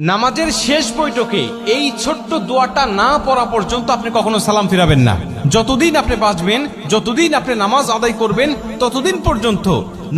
নামাজের শেষ বৈঠকে এই ছোট্ট দোয়াটা না পড়া পর্যন্ত আপনি কখনো সালাম ফিরাবেন না। যতদিন আপনি বাঁচবেন, যতদিন আপনি নামাজ আদায় করবেন, ততদিন পর্যন্ত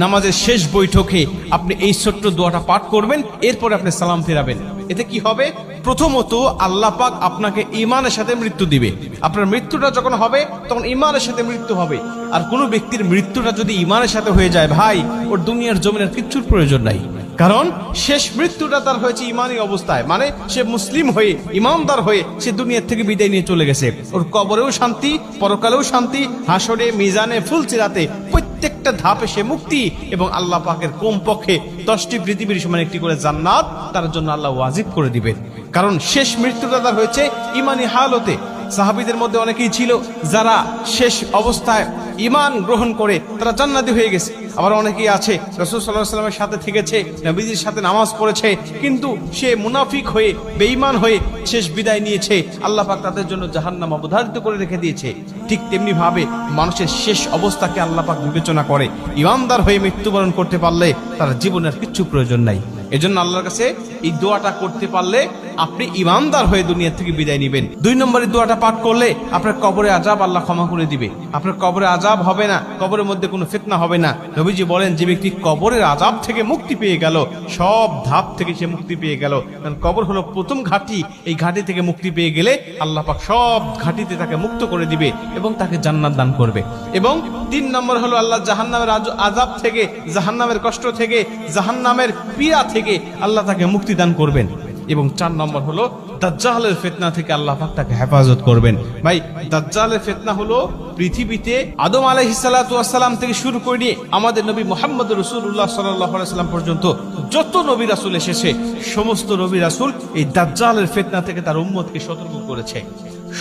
নামাজের শেষ বৈঠকে আপনি এই ছোট্ট দোয়াটা পাঠ করবেন, এরপরে আপনি সালাম ফিরাবেন। এতে কি হবে? প্রথমত আল্লাহ পাক আপনাকে ঈমানের সাথে মৃত্যু দিবে। আপনার মৃত্যুটা যখন হবে তখন ঈমানের সাথে মৃত্যু হবে। আর কোনো ব্যক্তির মৃত্যুটা যদি ঈমানের সাথে হয়ে যায়, ভাই, ওর দুনিয়ার জমিনের কিচ্ছুর প্রয়োজন নাই। কারণ শেষ মৃত্যুটা তার হয়েছে ইমানি অবস্থায়, মানে সে মুসলিম হয়ে, ইমানদার হয়ে সে দুনিয়া থেকে বিদায় নিয়ে চলে গেছে। ওর কবরেও শান্তি, পরকালেও শান্তি, হাসরে, মিজানে, ফুলসিরাতে প্রত্যেকটা ধাপে সে মুক্তি, এবং আল্লাহ পাকের কমপক্ষে 10টি পৃথিবীর সমান একটি করে জান্নাত তার জন্য আল্লাহ ওয়াজিব করে দিবেন। কারণ শেষ মৃত্যুটা তার হয়েছে ইমানি হালতে। সাহাবীদের মধ্যে অনেকেই ছিল যারা শেষ অবস্থায় ঈমান গ্রহণ করে তারা জান্নাতি হয়ে গেছে। আবার অনেকেই আছে রাসূল সাল্লাল্লাহু আলাইহি ওয়াসাল্লামের সাথে থেকেছে, নবীজির সাথে নামাজ পড়েছে, কিন্তু সে মুনাফিক হয়ে, বেঈমান হয়ে শেষ বিদায় নিয়েছে। আল্লাহ পাক তাদের জন্য জাহান্নাম অবধারিত করে রেখে দিয়েছে। ঠিক তেমনি ভাবে মানুষের শেষ অবস্থাকে আল্লাহ পাক বিবেচনা করে। ঈমানদার হয়ে মৃত্যুবরণ করতে পারলে তার জীবনের কিচ্ছু প্রয়োজন নাই। এজন্য আল্লাহর কাছে এই দোয়াটা করতে পারলে আপনি ঈমানদার হয়ে দুনিয়া থেকে বিদায় নেবেন। 2 নম্বরের দোয়াটা পাঠ করলে আপনার কবরে আযাব আল্লাহ ক্ষমা করে দিবে। আপনার কবরে আযাব হবে না, কবরের মধ্যে কোনো ফিতনা হবে না। নবীজি বলেন, যে ব্যক্তি কবরের আযাব থেকে মুক্তি পেয়ে গেল, সব ধাপ থেকে সে মুক্তি পেয়ে গেল। কারণ কবর হলো প্রথম ঘাঁটি। এই ঘাঁটি থেকে মুক্তি পেয়ে গেলে আল্লাহ পাক সব ঘাঁটিতে তাকে মুক্ত করে দিবে এবং তাকে জান্নাত দান করবে। এবং 3 নম্বর হলো আল্লাহ জাহান্নামের আযাব থেকে, জাহান্নামের কষ্ট থেকে, জাহান্নামের পীড়া থেকে আল্লাহ তাকে মুক্তি দান করবেন। এবং 4 নম্বর হলো দাজ্জালের ফিতনা থেকে আল্লাহ পাক তাকে হেফাজত করবেন। ভাই, দাজ্জালের ফিতনা হলো পৃথিবীতে আদম আলাইহিস সালাতু ওয়াস সালাম থেকে শুরু করে নিয়ে আমাদের নবী মুহাম্মদ রাসূলুল্লাহ সাল্লাল্লাহু আলাইহি ওয়াসাল্লাম পর্যন্ত যত নবী রাসূল এসেছে, সমস্ত নবী রাসূল এই দাজ্জালের ফিতনা থেকে তার উম্মতকে সতর্ক করেছে।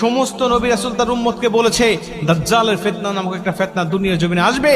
সমস্ত নবী রাসূল তার উম্মতকে বলেছে, দাজ্জালের ফিতনা নামক একটা ফিতনা দুনিয়ার জমিনে আসবে।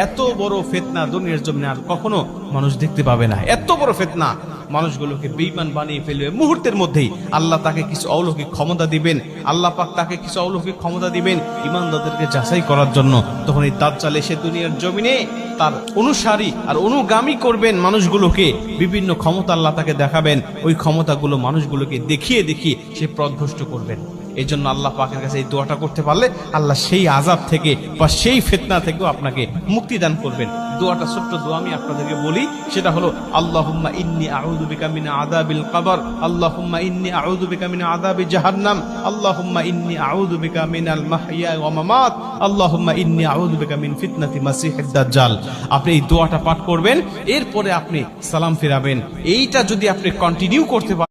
এত বড় ফিতনা দুনিয়ার জমিনে আর কখনো মানুষ দেখতে পাবে না। এত বড় ফিতনা মানুষগুলোকে বেঈমান বানিয়ে ফেলবে মুহূর্তের মধ্যেই। আল্লাহ তাকে কিছু অলৌকিক ক্ষমতা দিবেন, আল্লাহ পাক তাকে কিছু অলৌকিক ক্ষমতা দিবেন ঈমানদারদেরকে যাচাই করার জন্য। তখন এই দাজ্জাল এসে দুনিয়ার জমিনে তার অনুসারী আর অনুগামী করবেন মানুষগুলোকে, বিভিন্ন ক্ষমতা আল্লাহ তাকে দেখাবেন। ওই ক্ষমতাগুলো মানুষগুলোকে দেখিয়ে দেখিয়ে সে পথভ্রষ্ট করবেন। এই জন্য আল্লাহ পাকের কাছে এই দোয়াটা করতে পারলে আল্লাহ সেই আযাব থেকে বা সেই ফিতনা থেকেও আপনাকে মুক্তি দান করবেন। দোয়াটা ছোট্ট দোয়া আমি আপনাদেরকে বলি, সেটা হলো আল্লাহুম্মা ইন্নী আউযু বিকা মিন আযাবিল কবর, আল্লাহুম্মা ইন্নী আউযু বিকা মিন আযাবি জাহান্নাম, আল্লাহুম্মা ইন্নী আউযু বিকা মিনাল মাহইয়া ওয়া মামাত, আল্লাহুম্মা ইন্নী আউযু বিকা মিন ফিতনাতি মাসিহিদ দাজ্জাল। আপনি এই দোয়াটা পাঠ করবেন, এরপরে আপনি সালাম ফিরাবেন। এইটা যদি আপনি কন্টিনিউ করতে পারেন